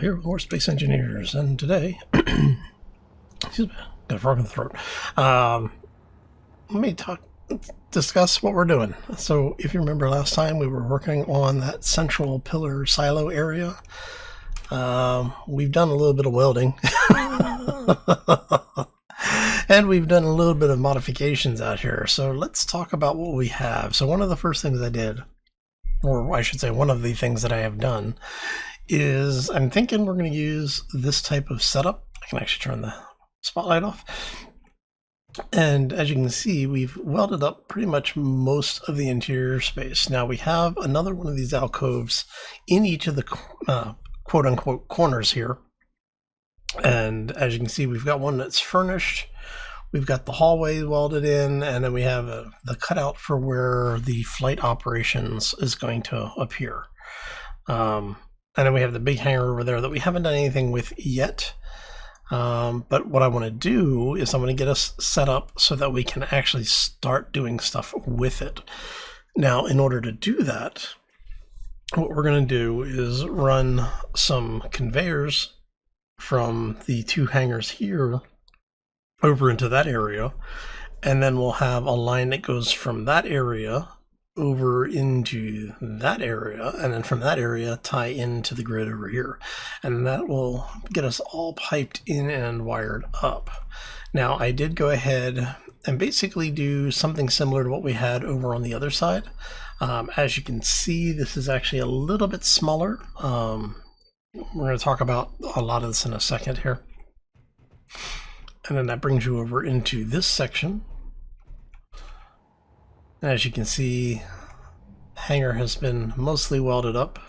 here with more space engineers, and today, excuse me, got a frog in the throat. Let me discuss what we're doing. So, if you remember last time, we were working on that central pillar silo area. We've done a little bit of welding, and we've done a little bit of modifications out here. So let's talk about what we have. So one of the first things I did, or I should say one of the things that I have done, is I'm thinking we're going to use this type of setup. I can actually turn the spotlight off. And as you can see, we've welded up pretty much most of the interior space. Now we have another one of these alcoves in each of the quote-unquote corners here. And as you can see, we've got one that's furnished. We've got the hallway welded in, and then we have the cutout for where the flight operations is going to appear. And then we have the big hangar over there that we haven't done anything with yet. But what I want to do is I'm going to get us set up so that we can actually start doing stuff with it. Now, in order to do that, what we're going to do is run some conveyors from the two hangars here over into that area, and then we'll have a line that goes from that area over into that area, and then from that area tie into the grid over here, and that will get us all piped in and wired up. Now I did go ahead and basically do something similar to what we had over on the other side. As you can see, this is actually a little bit smaller. We're going to talk about a lot of this in a second here. And then that brings you over into this section. As you can see, hangar has been mostly welded up.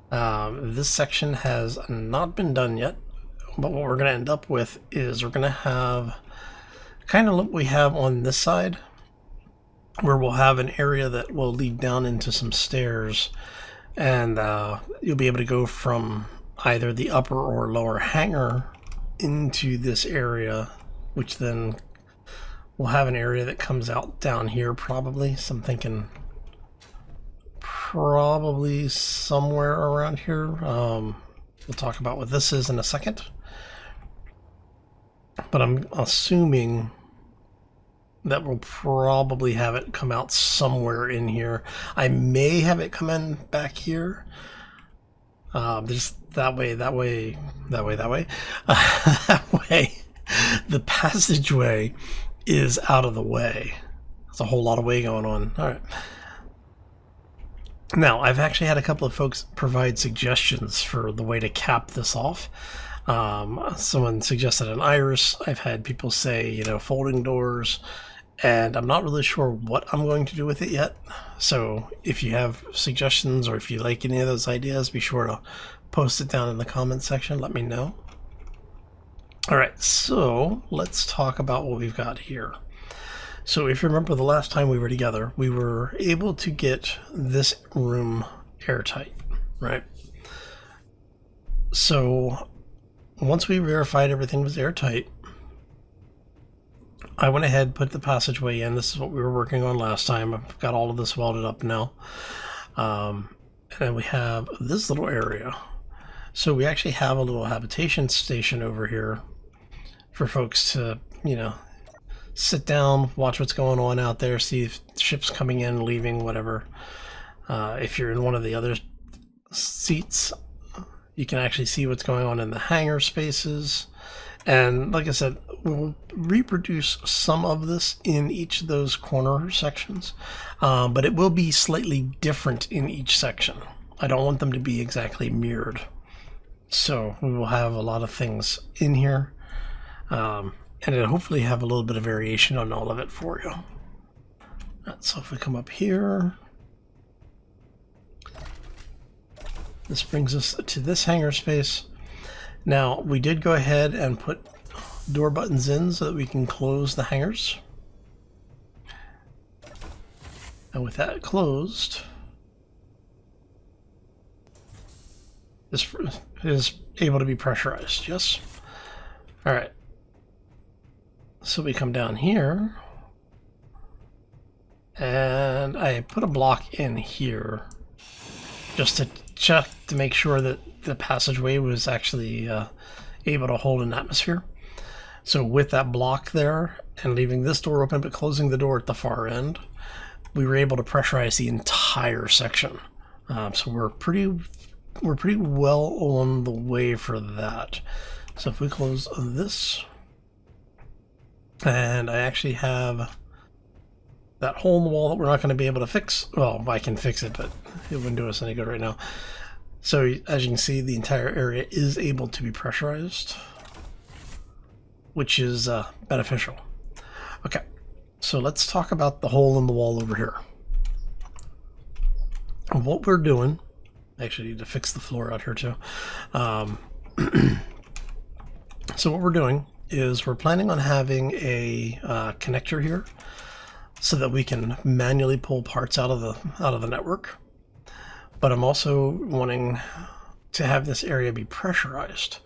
This section has not been done yet, but what we're going to end up with is we're going to have kind of what we have on this side, where we'll have an area that will lead down into some stairs, and you'll be able to go from either the upper or lower hangar into this area, which then we'll have an area that comes out down here probably. So I'm thinking probably somewhere around here. We'll talk about what this is in a second. But I'm assuming that we'll probably have it come out somewhere in here. I may have it come in back here. Just that way. That way, the passageway is out of the way. There's a whole lot of way going on. All right. Now, I've actually had a couple of folks provide suggestions for the way to cap this off. Someone suggested an iris. I've had people say, folding doors, and I'm not really sure what I'm going to do with it yet. So if you have suggestions or if you like any of those ideas, be sure to post it down in the comments section. Let me know. All right, so let's talk about what we've got here. So if you remember the last time we were together, we were able to get this room airtight, right? So once we verified everything was airtight, I went ahead and put the passageway in. This is what we were working on last time. I've got all of this welded up now. And then we have this little area. So we actually have a little habitation station over here for folks to, sit down, watch what's going on out there, see if ships coming in, leaving, whatever. If you're in one of the other seats, you can actually see what's going on in the hangar spaces. And like I said, we'll reproduce some of this in each of those corner sections, but it will be slightly different in each section. I don't want them to be exactly mirrored. So we will have a lot of things in here, and it'll hopefully have a little bit of variation on all of it for you. Right, so if we come up here, this brings us to this hangar space. Now, we did go ahead and put door buttons in so that we can close the hangars. And with that closed, this is able to be pressurized, yes? All right. So we come down here, and I put a block in here just to checked to make sure that the passageway was actually able to hold an atmosphere. So with that block there and leaving this door open but closing the door at the far end, we were able to pressurize the entire section. So we're pretty well on the way for that. So if we close this, and I actually have that hole in the wall that we're not going to be able to fix. Well, I can fix it, but it wouldn't do us any good right now. So as you can see, the entire area is able to be pressurized, which is beneficial. Okay, so let's talk about the hole in the wall over here. And what we're doing, I actually need to fix the floor out here too. So what we're doing is we're planning on having a connector here so that we can manually pull parts out of the network. But I'm also wanting to have this area be pressurized.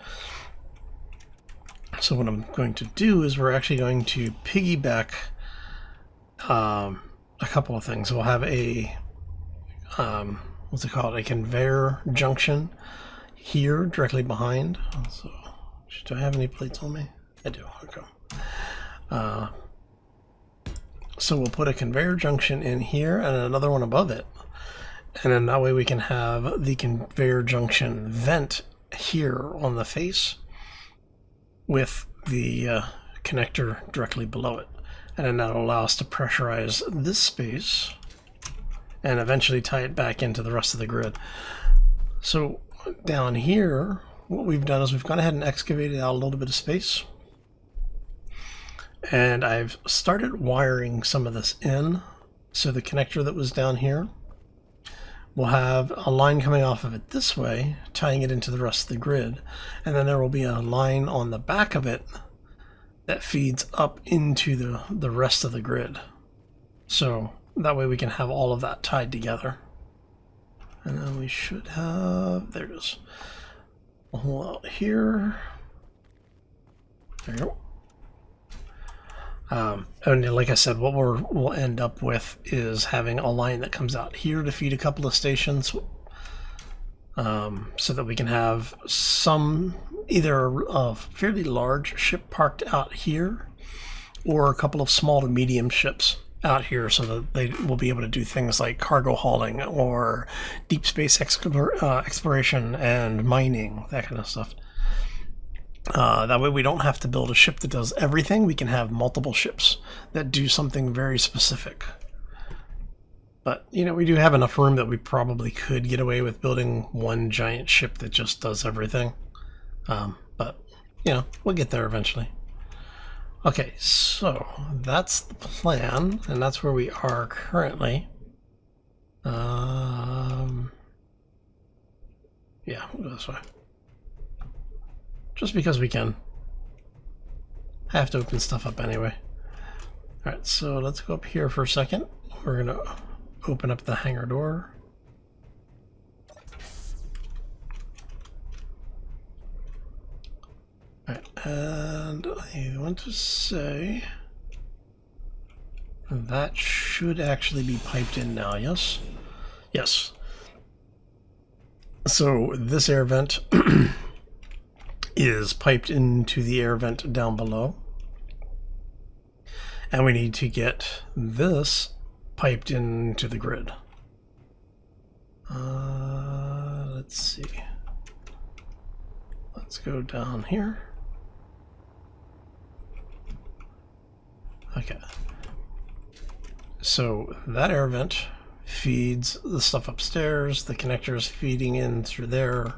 So what I'm going to do is we're actually going to piggyback a couple of things. We'll have a what's it called? A conveyor junction here directly behind. So do I have any plates on me? I do. Okay. So we'll put a conveyor junction in here and another one above it. And then that way we can have the conveyor junction vent here on the face with the connector directly below it. And then that'll allow us to pressurize this space and eventually tie it back into the rest of the grid. So down here, what we've done is we've gone ahead and excavated out a little bit of space. And I've started wiring some of this in. So the connector that was down here will have a line coming off of it this way, tying it into the rest of the grid. And then there will be a line on the back of it that feeds up into the rest of the grid. So that way we can have all of that tied together. And then we should have, there it is, a hole out here. There you go. And like I said, what we'll end up with is having a line that comes out here to feed a couple of stations, so that we can have some, either a fairly large ship parked out here or a couple of small to medium ships out here so that they will be able to do things like cargo hauling or deep space exploration and mining, that kind of stuff. That way we don't have to build a ship that does everything. We can have multiple ships that do something very specific. But, you know, we do have enough room that we probably could get away with building one giant ship that just does everything. But, you know, we'll get there eventually. Okay, so that's the plan, and that's where we are currently. Yeah, we'll go this way. Just because we can. I have to open stuff up anyway. Alright, so let's go up here for a second. We're going to open up the hangar door. Alright, and I want to say that should actually be piped in now, yes? Yes. So this air vent is piped into the air vent down below. And we need to get this piped into the grid. Let's see. Let's go down here. Okay. So that air vent feeds the stuff upstairs. The connector is feeding in through there.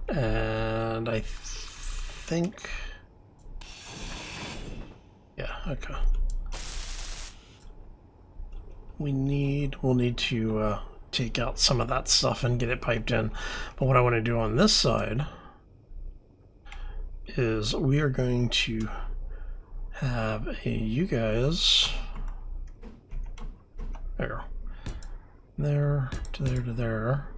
And I think, yeah, okay. We'll need to take out some of that stuff and get it piped in. But what I want to do on this side is we are going to have you guys, there to there to there.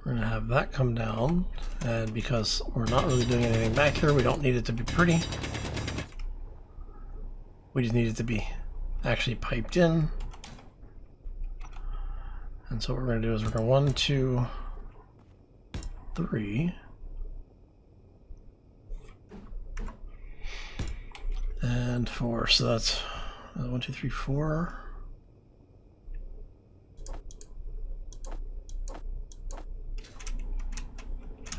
We're going to have that come down, and because we're not really doing anything back here, we don't need it to be pretty. We just need it to be actually piped in. And so what we're going to do is we're going to 1, 2, 3. And 4. So that's 1, 2, 3, 4.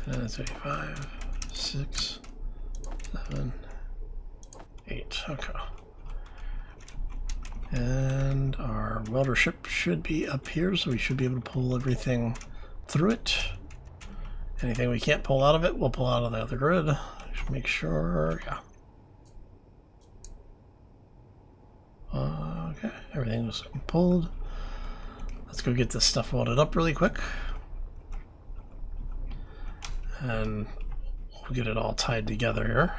And 35, 6, 7, 8. Okay. And our welder ship should be up here, so we should be able to pull everything through it. Anything we can't pull out of it, we'll pull out of the other grid. Just make sure, yeah. Okay, everything was pulled. Let's go get this stuff welded up really quick. And we'll get it all tied together here.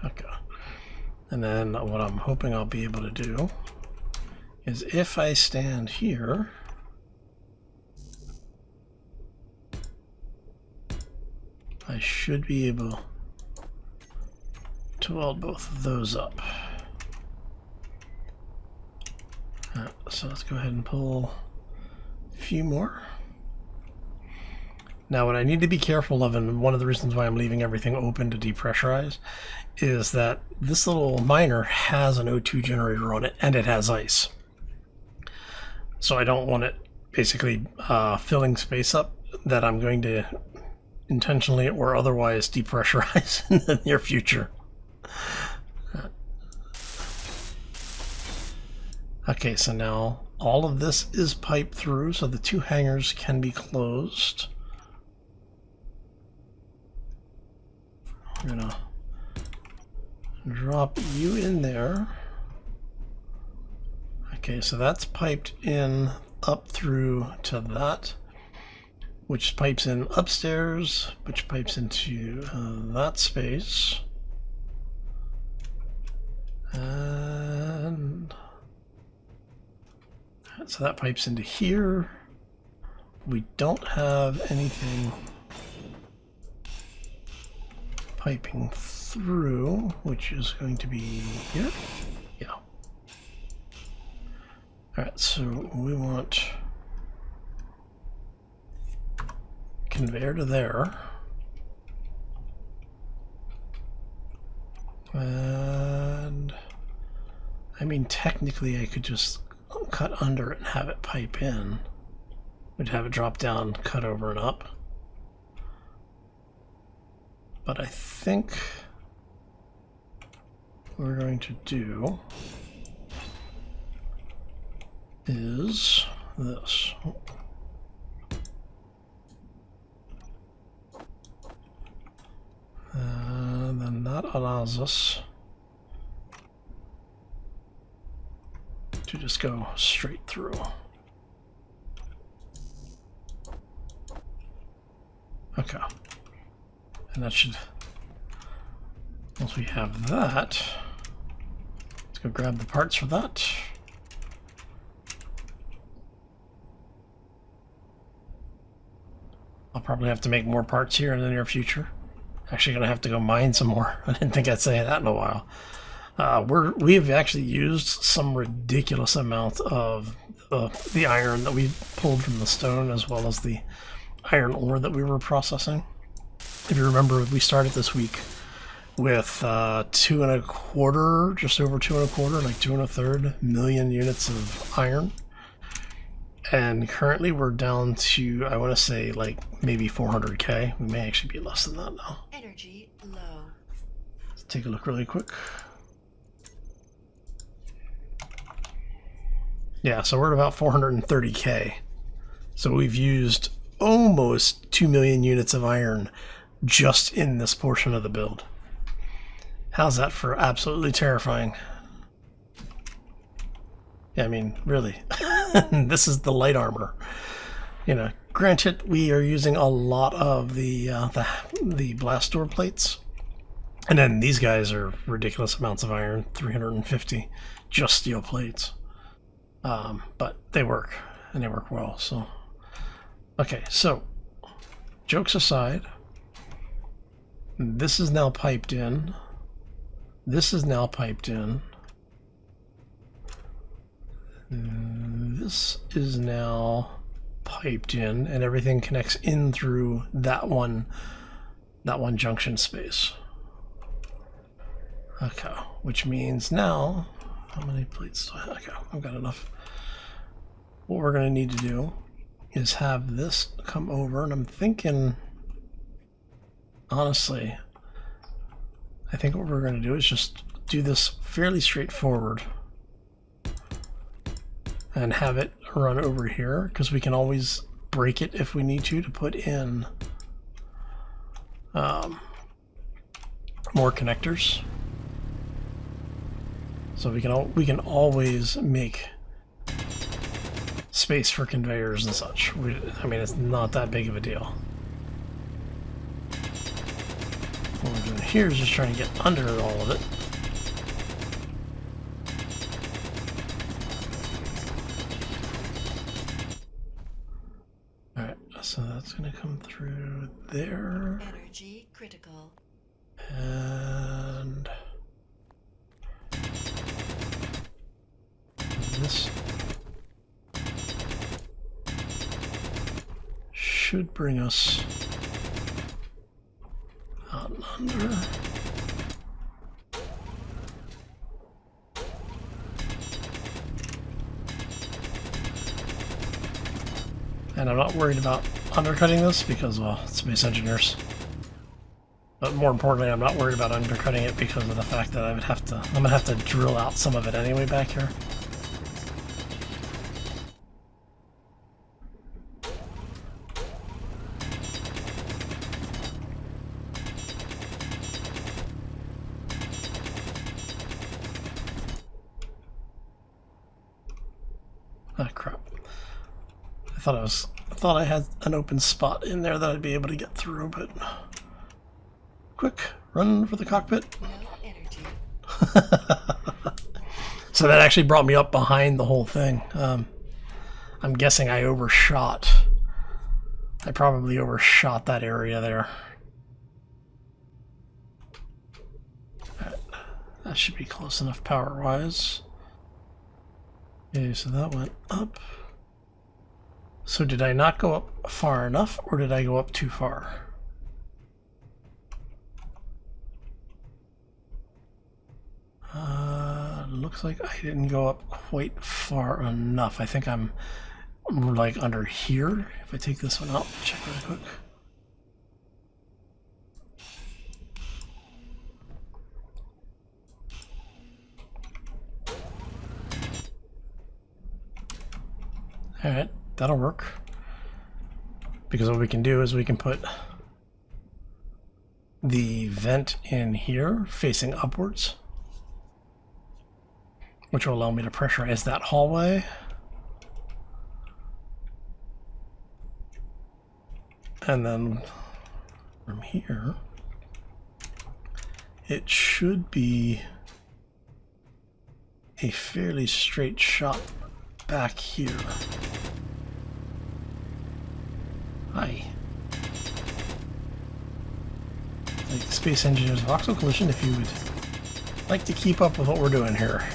Okay. And then what I'm hoping I'll be able to do is if I stand here, I should be able to weld both of those up. So let's go ahead and pull a few more. Now what I need to be careful of, and one of the reasons why I'm leaving everything open to depressurize, is that this little miner has an O2 generator on it and it has ice. So I don't want it basically filling space up that I'm going to intentionally or otherwise depressurize in the near future. Okay, so now all of this is piped through, so the 2 hangars can be closed. I'm gonna drop you in there. Okay, so that's piped in up through to that, which pipes in upstairs, which pipes into that space. And so that pipes into here. We don't have anything piping through, which is going to be here. Yeah. Alright, so we want conveyor to there. And I mean, technically I could just cut under it and have it pipe in. We'd have it drop down, cut over and up. But I think what we're going to do is this. And then that allows us to just go straight through. Okay. And that should, once we have that, let's go grab the parts for that. I'll probably have to make more parts here in the near future. Actually gonna have to go mine some more. I didn't think I'd say that in a while. We've actually used some ridiculous amount of the iron that we pulled from the stone, as well as the iron ore that we were processing. If you remember, we started this week with 2.25, just over 2.25, like 2 1/3 million units of iron. And currently we're down to, I want to say, like maybe 400K. We may actually be less than that now. Energy low. Let's take a look really quick. Yeah, so we're at about 430K. So we've used almost 2 million units of iron just in this portion of the build. How's that for absolutely terrifying? Yeah, I mean, really. This is the light armor. You know, granted, we are using a lot of the blast door plates. And then these guys are ridiculous amounts of iron, 350 just steel plates. But they work, and they work well, so. Okay, so jokes aside, this is now piped in. This is now piped in. This is now piped in, and everything connects in through that one junction space. Okay, which means now, how many plates do I have? Okay, I've got enough. What we're going to need to do is have this come over, and I'm thinking, honestly, I think what we're going to do is just do this fairly straightforward and have it run over here, because we can always break it if we need to put in more connectors. So we can always make space for conveyors and such. I mean, it's not that big of a deal. What we're doing here is just trying to get under all of it. Alright, so that's going to come through there. Energy critical. And this should bring us out and under. And I'm not worried about undercutting this because, well, it's space engineers. But more importantly, I'm not worried about undercutting it because of the fact that I'm gonna have to drill out some of it anyway back here. Ah, crap. I thought I had an open spot in there that I'd be able to get through, but quick, run for the cockpit. No energy. So that actually brought me up behind the whole thing. I'm guessing I overshot. I probably overshot that area there. That should be close enough power-wise. Okay, so that went up. So did I not go up far enough, or did I go up too far? Looks like I didn't go up quite far enough. I think I'm like under here. If I take this one out, check really quick. Alright, that'll work. Because what we can do is we can put the vent in here facing upwards, which will allow me to pressurize that hallway. And then from here, it should be a fairly straight shot back here. Hi. Like Space Engineers Voxel Collision, if you would like to keep up with what we're doing here.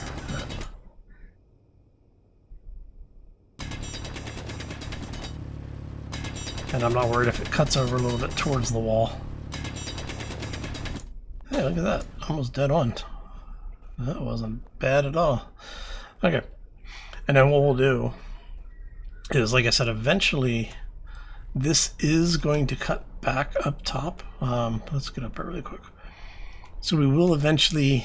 And I'm not worried if it cuts over a little bit towards the wall. Hey, look at that. Almost dead on. That wasn't bad at all. Okay. And then what we'll do is, like I said, eventually this is going to cut back up top. Let's get up there really quick. So we will eventually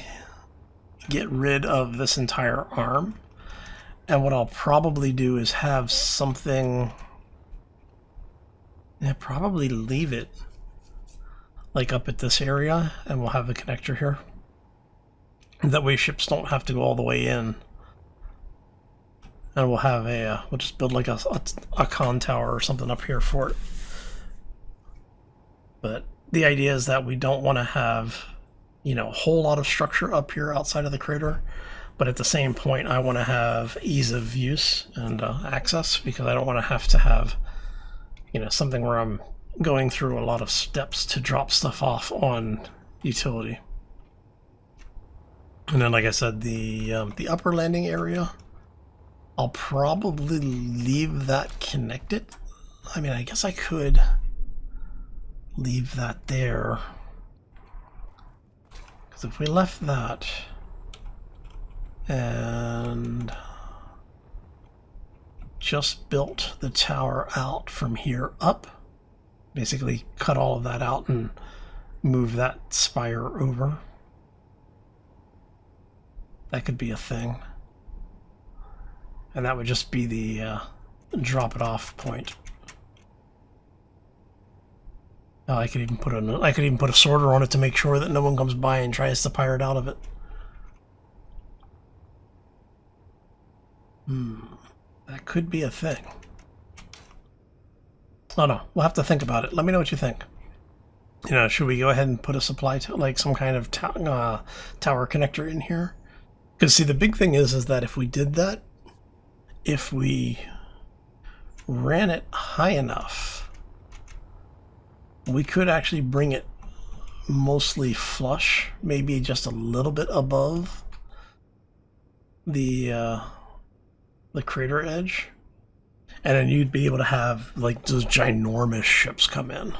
get rid of this entire arm. And what I'll probably do is have something... Yeah, probably leave it like up at this area, and we'll have the connector here. That way ships don't have to go all the way in. And we'll have a, we'll just build like a con tower or something up here for it. But the idea is that we don't want to have, you know, a whole lot of structure up here outside of the crater. But at the same point, I want to have ease of use and access, because I don't want to have something where I'm going through a lot of steps to drop stuff off on utility. And then, like I said, the upper landing area, I'll probably leave that connected. I mean, I guess I could leave that there. Because if we left that and just built the tower out from here up, basically cut all of that out and move that spire over, that could be a thing. And that would just be the drop it off point. I could even put a sorter on it to make sure that no one comes by and tries to pirate out of it. That could be a thing. Oh no, we'll have to think about it. Let me know what you think. Should we go ahead and put a supply to like some kind of tower connector in here? Because see, the big thing is that if we did that, if we ran it high enough, we could actually bring it mostly flush, maybe just a little bit above the crater edge, and then you'd be able to have like those ginormous ships come in.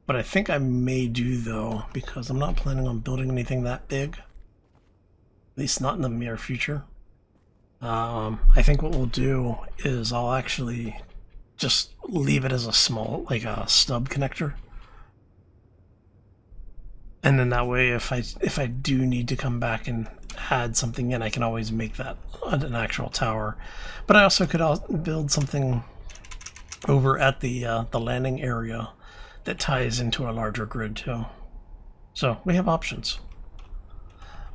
But I think I may do, though, because I'm not planning on building anything that big, at least not in the near future. I think what we'll do is I'll actually just leave it as a small, like a stub connector. And then that way, if I do need to come back and add something in, I can always make that an actual tower. But I also could build something over at the landing area that ties into a larger grid too. So we have options.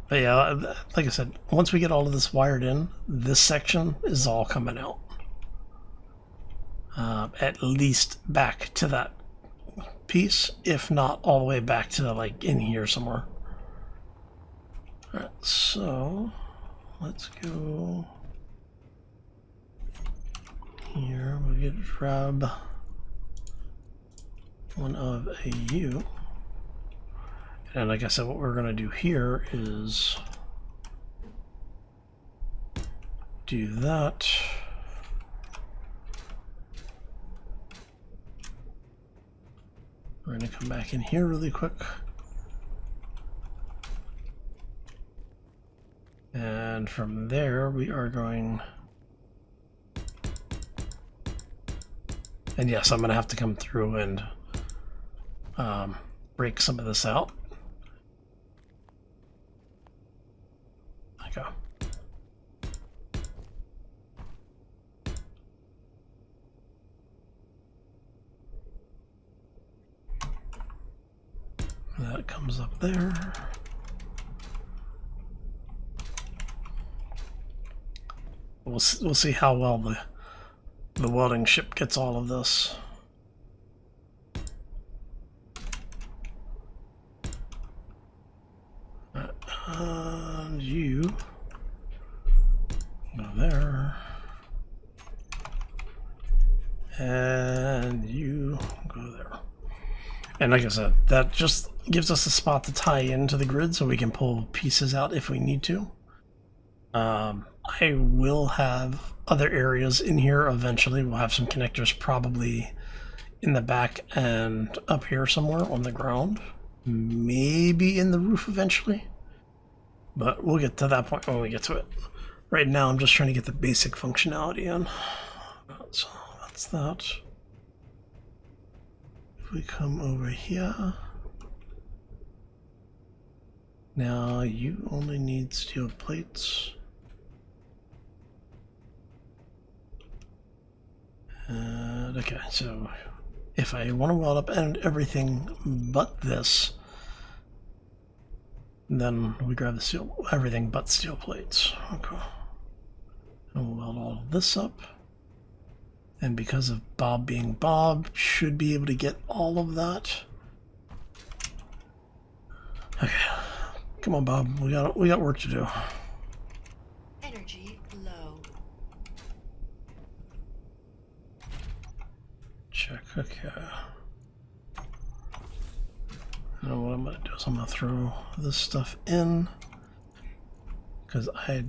But yeah, like I said, once we get all of this wired in, this section is all coming out. At least back to that piece, if not all the way back to like in here somewhere. Alright, so let's go here. We'll get grab one of a U. And like I said, what we're going to do here is do that. We're going to come back in here really quick. And from there, we are going... And yes, I'm going to have to come through and break some of this out. Go. That comes up there. We'll see how well the welding ship gets all of this. And you go there, and you go there. And like I said, that just gives us a spot to tie into the grid so we can pull pieces out if we need to. I will have other areas in here eventually. We'll have some connectors probably in the back and up here somewhere on the ground. Maybe in the roof eventually. But we'll get to that point when we get to it. Right now, I'm just trying to get the basic functionality in. So that's that. If we come over here. Now, you only need steel plates. Okay, so if I want to weld up and everything but this, then we grab the steel, everything but steel plates. Okay. And we'll weld all of this up. And because of Bob being Bob, should be able to get all of that. Okay. Come on, Bob. We got work to do. Energy low. Okay. And what I'm going to do is I'm going to throw this stuff in because I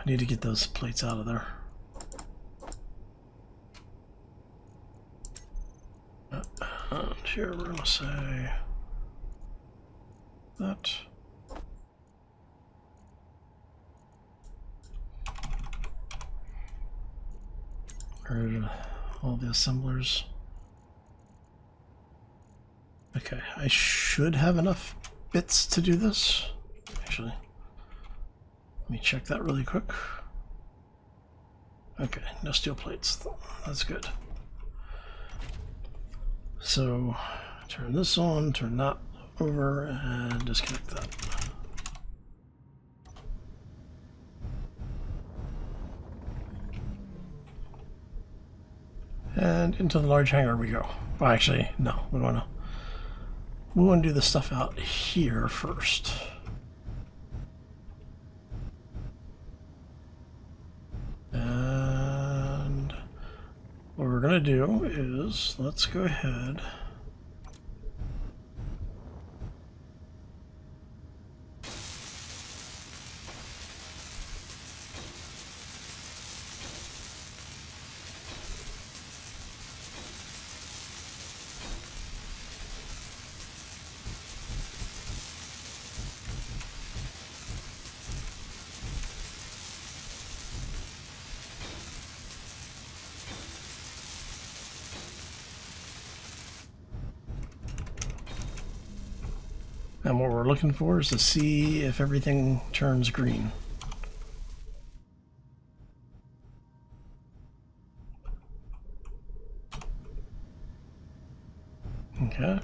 need to get those plates out of there. And here we're going to say that. Or all the assemblers. Okay, I should have enough bits to do this. Actually, let me check that really quick. Okay, no steel plates. That's good. So, turn this on, turn that over, and disconnect that. And into the large hangar we go. Well, actually, no, we want to do the stuff out here first. And what we're going to do is, let's go ahead. And what we're looking for is to see if everything turns green. Okay.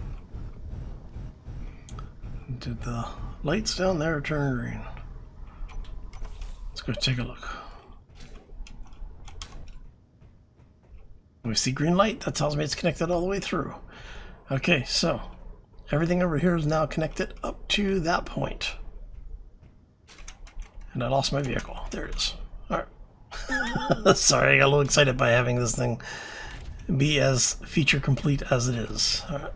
Did the lights down there turn green? Let's go take a look. We see green light. That tells me it's connected all the way through. Okay, so everything over here is now connected up to that point. And I lost my vehicle. There it is. Alright. Sorry, I got a little excited by having this thing be as feature complete as it is. Alright.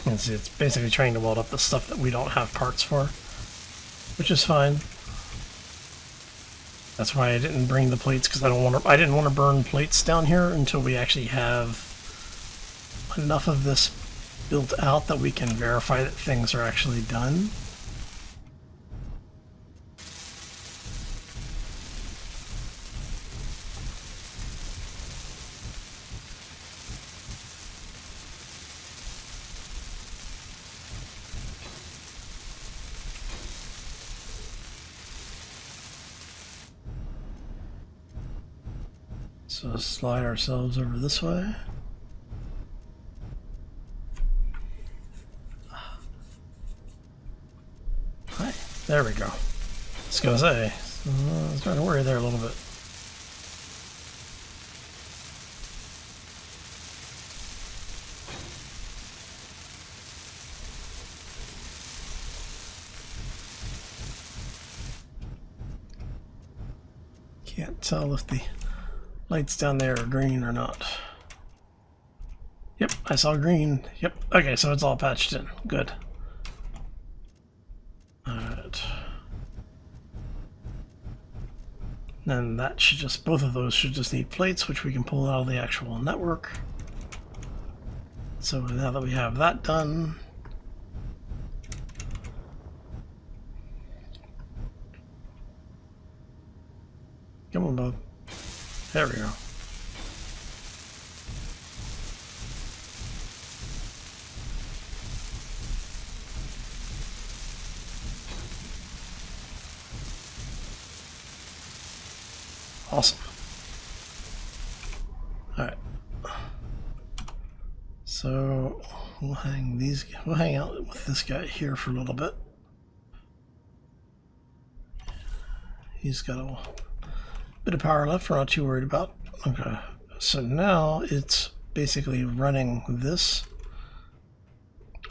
And see, it's basically trying to weld up the stuff that we don't have parts for, which is fine. That's why I didn't bring the plates, because I didn't want to burn plates down here until we actually have enough of this built out that we can verify that things are actually done. So slide ourselves over this way. Hi, there we go. I was gonna say, I was starting to worry there a little bit. Can't tell if the lights down there are green or not. Yep, I saw green. Yep, okay, so it's all patched in. Good. Alright. Then that should just, both of those should just need plates, which we can pull out of the actual network. So now that we have that done, come on, bub. There we go. Awesome. All right. So we'll hang out with this guy here for a little bit. He's got a bit of power left, we're not too worried about. Okay, so now it's basically running this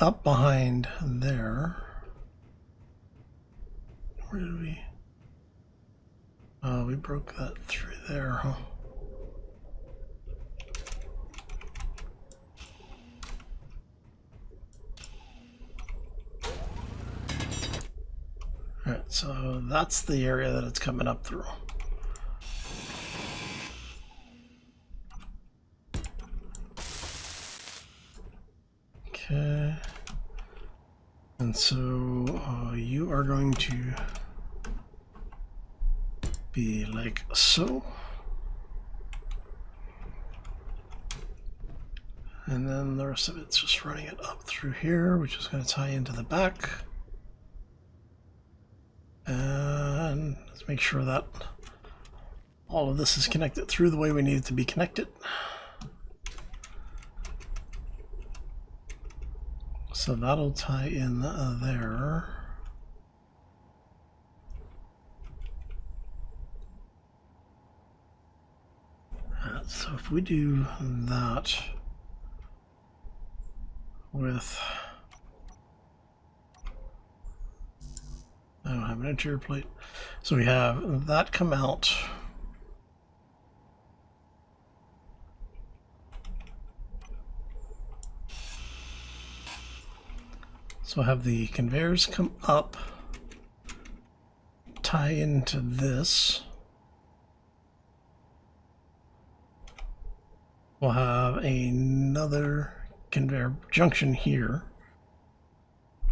up behind there. Where did we? Oh, we broke that through there, huh? Alright, so that's the area that it's coming up through. Okay. And so you are going to be like so. And then the rest of it's just running it up through here, which is going to tie into the back. And let's make sure that all of this is connected through the way we need it to be connected. So that'll tie in there. So if we do that with... I don't have an interior plate. So we have that come out. So I have the conveyors come up, tie into this. We'll have another conveyor junction here.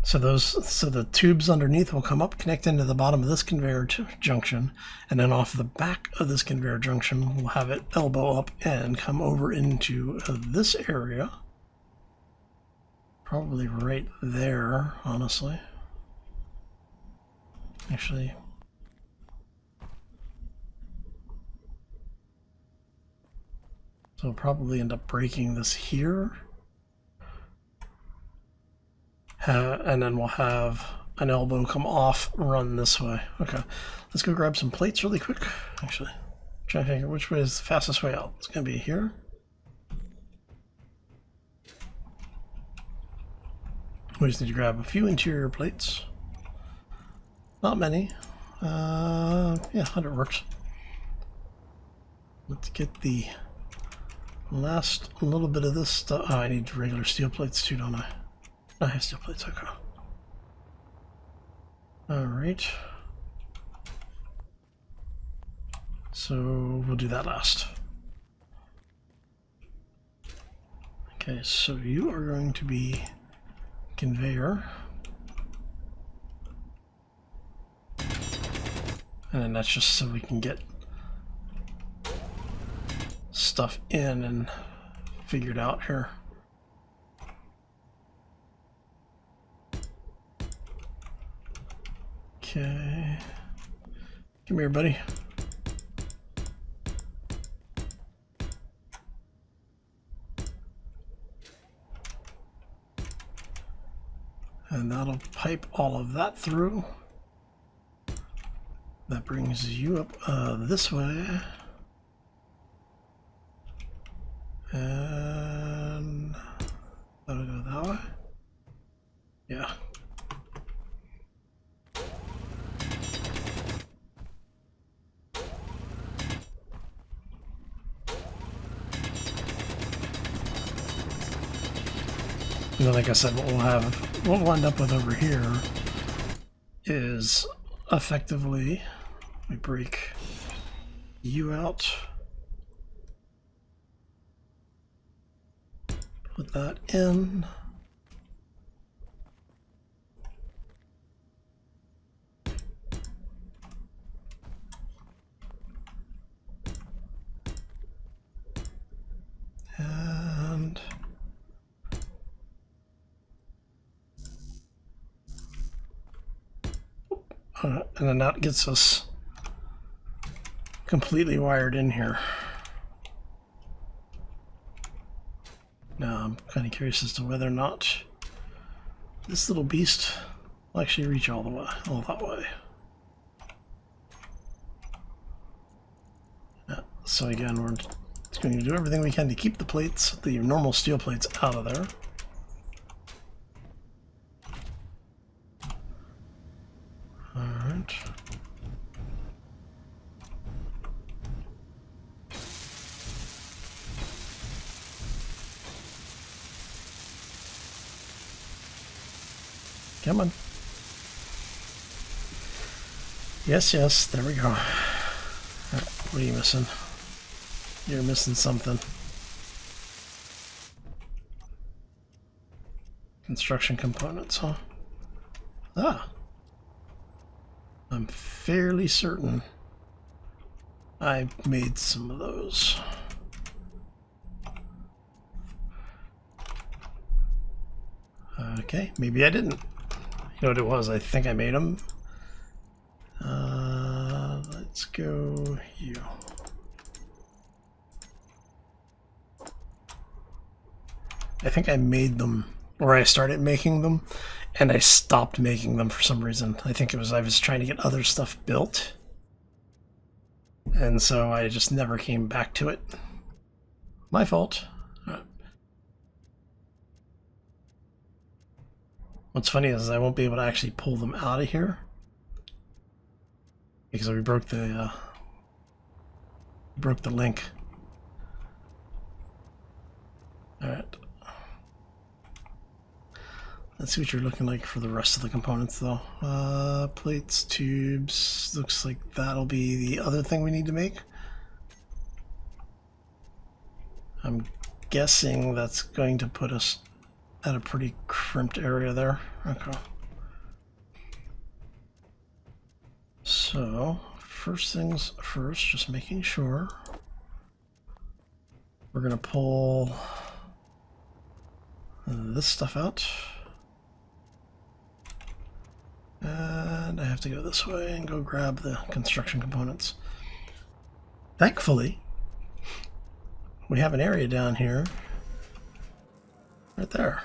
So the tubes underneath will come up, connect into the bottom of this conveyor junction, and then off the back of this conveyor junction, we'll have it elbow up and come over into this area. Probably right there, honestly. Actually, so we'll probably end up breaking this here. And then we'll have an elbow come off, run this way. Okay, let's go grab some plates really quick. Actually, try to figure which way is the fastest way out. It's going to be here. We just need to grab a few interior plates. Not many. Yeah, 100 works. Let's get the last little bit of this stuff. Oh, I need regular steel plates too, don't I? I have steel plates, okay. Alright. So we'll do that last. Okay, so you are going to be conveyor. And then that's just so we can get stuff in and figured out here. Okay. Come here, buddy. And that'll pipe all of that through. That brings you up this way. And that'll go that way. Yeah. And then, like I said, what we'll end up with over here is effectively we break you out, put that in, and then that gets us completely wired in here. Now I'm kind of curious as to whether or not this little beast will actually reach all that way. Yeah, so again, we're going to do everything we can to keep the plates, the normal steel plates, out of there. Alright. Come on. Yes, yes, there we go. Right, what are you missing? You're missing something. Construction components, huh? Ah. I'm fairly certain I made some of those. Okay, maybe I didn't. You know what it was? I think I made them. Let's go you. I think I made them, or I started making them, and I stopped making them for some reason. I think it was I was trying to get other stuff built, and so I just never came back to it. My fault. What's funny is I won't be able to actually pull them out of here because we broke the link. All right. Let's see what you're looking like for the rest of the components, though. Plates, tubes. Looks like that'll be the other thing we need to make. I'm guessing that's going to put us at a pretty crimped area there. Okay. So, first things first, just making sure. We're going to pull this stuff out. And I have to go this way and go grab the construction components. Thankfully, we have an area down here, right there,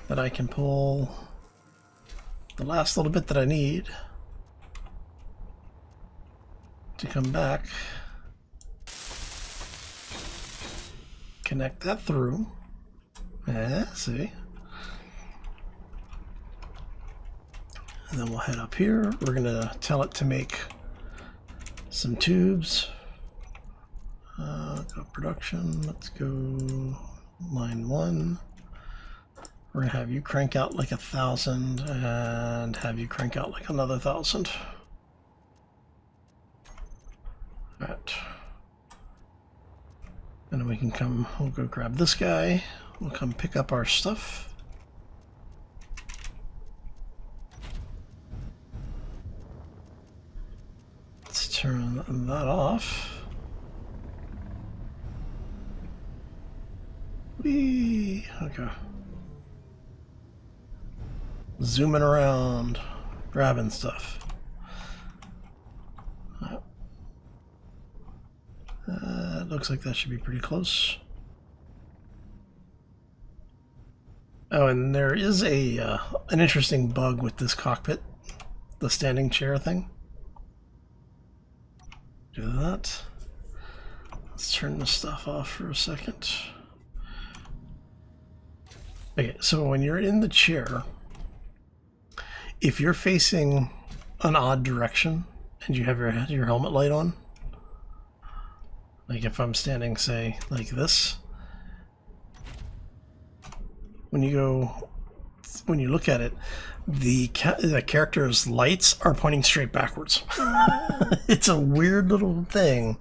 that I can pull the last little bit that I need to come back, connect that through. See? And then we'll head up here. We're going to tell it to make some tubes. Go production. Let's go line 1. We're going to have you crank out like 1,000 and have you crank out like another 1,000. All right. And then we can come, we'll go grab this guy. We'll come pick up our stuff. Let's turn that off. Whee! Okay. Zooming around, grabbing stuff. Looks like that should be pretty close. Oh, and there is a an interesting bug with this cockpit, the standing chair thing. Do that. Let's turn this stuff off for a second. Okay, so when you're in the chair, if you're facing an odd direction and you have your helmet light on, like if I'm standing, say, like this, when you look at it, the character's lights are pointing straight backwards. It's a weird little thing,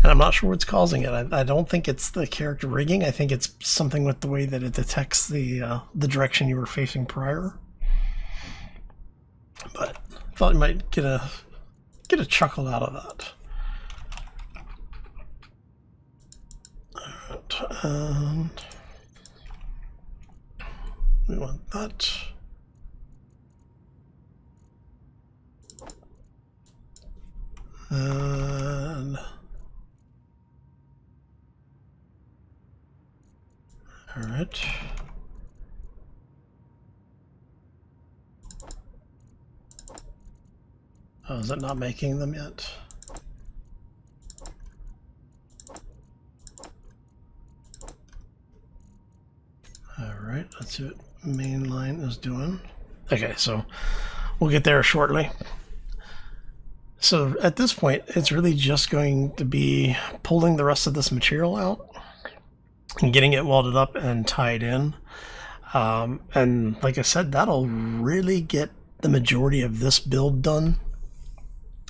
and I'm not sure what's causing it. I don't think it's the character rigging. I think it's something with the way that it detects the direction you were facing prior. But I thought you might get a chuckle out of that. And we want that. And all right. Oh, is it not making them yet? All right, let's see what main line is doing. Okay, so we'll get there shortly. So at this point, it's really just going to be pulling the rest of this material out and getting it welded up and tied in. And like I said, that'll really get the majority of this build done.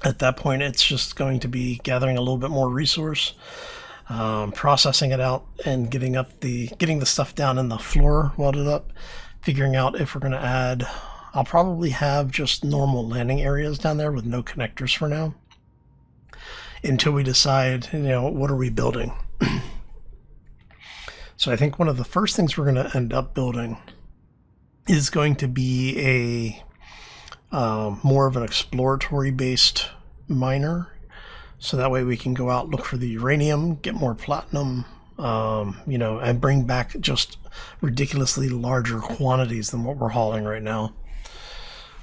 At that point, it's just going to be gathering a little bit more resource, processing it out, and getting the stuff down in the floor welded up. Figuring out if we're going to add. I'll probably have just normal landing areas down there with no connectors for now, until we decide, what are we building. So I think one of the first things we're going to end up building is going to be a more of an exploratory based miner. So that way we can go out, look for the uranium, get more platinum, and bring back just ridiculously larger quantities than what we're hauling right now.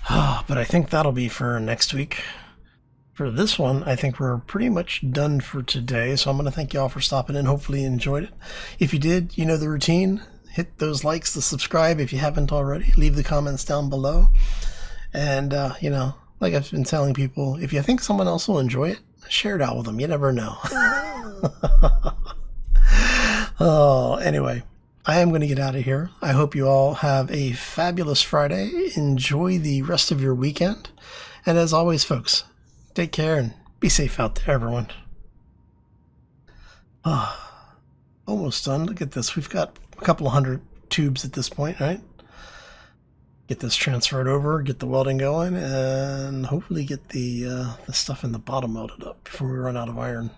But I think that'll be for next week. For this one, I think we're pretty much done for today. So I'm going to thank you all for stopping in. Hopefully you enjoyed it. If you did, you know the routine. Hit those likes, the subscribe if you haven't already. Leave the comments down below. And, like I've been telling people, if you think someone else will enjoy it, share it out with them. You never know. Oh, anyway, I am going to get out of here. I hope you all have a fabulous Friday. Enjoy the rest of your weekend. And as always, folks, take care and be safe out there, everyone. Almost done. Look at this. We've got a couple of hundred tubes at this point, right? Get this transferred over, get the welding going, and hopefully get the stuff in the bottom welded up before we run out of iron.